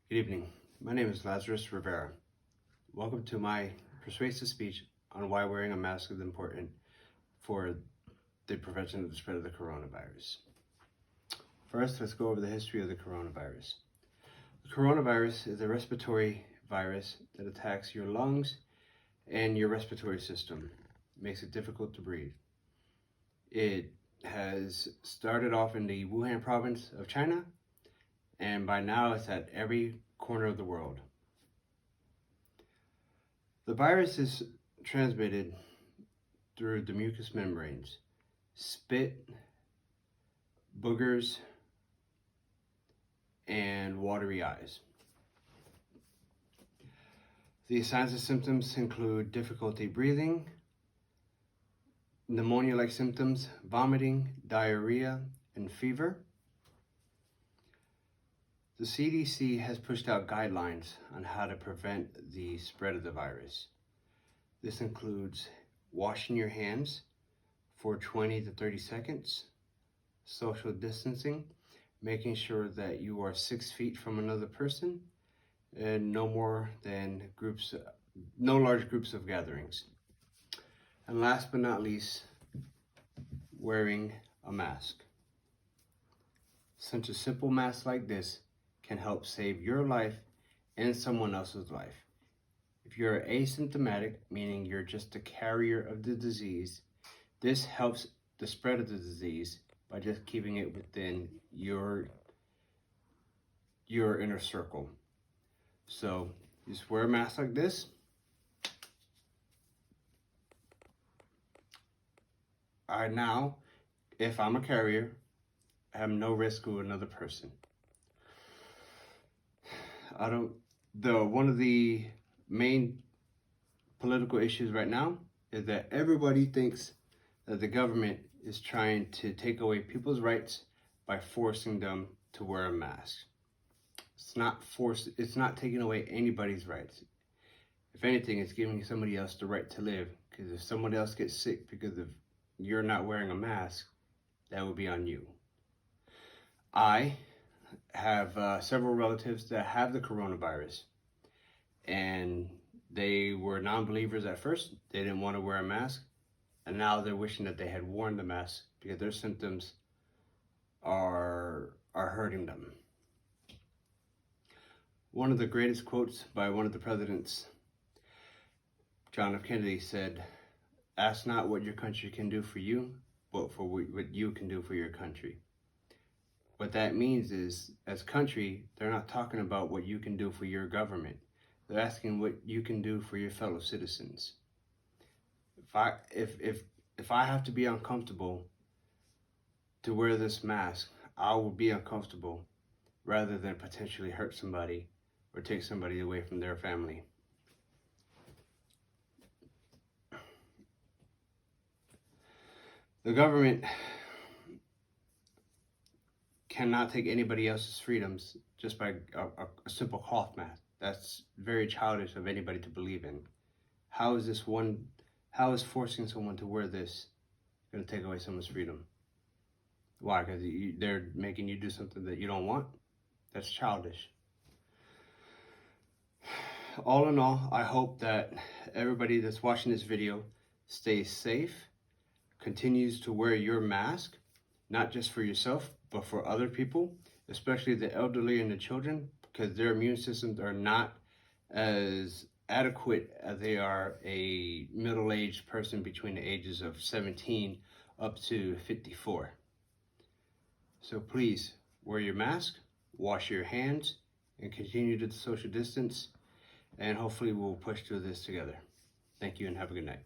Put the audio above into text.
Good evening. My name is Lazarus Rivera. Welcome to my persuasive speech on why wearing a mask is important for the prevention of the spread of the coronavirus. First, let's go over the history of the coronavirus. The coronavirus is a respiratory virus that attacks your lungs and your respiratory system. It makes it difficult to breathe. It has started off in the Wuhan province of China, and by now it's at every corner of the world. The virus is transmitted through the mucous membranes, spit, boogers, and watery eyes. The signs and symptoms include difficulty breathing, pneumonia-like symptoms, vomiting, diarrhea, and fever. The CDC has pushed out guidelines on how to prevent the spread of the virus. This includes washing your hands for 20 to 30 seconds, social distancing, making sure that you are 6 feet from another person, and no large groups of gatherings. And last but not least, wearing a mask. Such a simple mask like this can help save your life and someone else's life. If you're asymptomatic, meaning you're just a carrier of the disease, this helps the spread of the disease by just keeping it within your inner circle. So just wear a mask like this. Now, if I'm a carrier, I have no risk to another person. One of the main political issues right now is that everybody thinks that the government is trying to take away people's rights by forcing them to wear a mask. It's not taking away anybody's rights. If anything, it's giving somebody else the right to live, because if someone else gets sick because of you're not wearing a mask, that would be on you. I have several relatives that have the coronavirus, and they were non-believers at first. They didn't want to wear a mask, and now they're wishing that they had worn the mask because their symptoms are hurting them. One of the greatest quotes by one of the presidents, John F. Kennedy, said, "Ask not what your country can do for you, but for what you can do for your country." What that means is, as country, they're not talking about what you can do for your government. They're asking what you can do for your fellow citizens. If I have to be uncomfortable to wear this mask, I will be uncomfortable rather than potentially hurt somebody or take somebody away from their family. The government cannot take anybody else's freedoms just by a simple cloth mask. That's very childish of anybody to believe in. How is forcing someone to wear this going to take away someone's freedom? Why? Because they're making you do something that you don't want? That's childish. All in all, I hope that everybody that's watching this video stays safe, continues to wear your mask, not just for yourself, but for other people, especially the elderly and the children, because their immune systems are not as adequate as they are a middle-aged person between the ages of 17 up to 54. So please wear your mask, wash your hands, and continue to social distance, and hopefully we'll push through this together. Thank you and have a good night.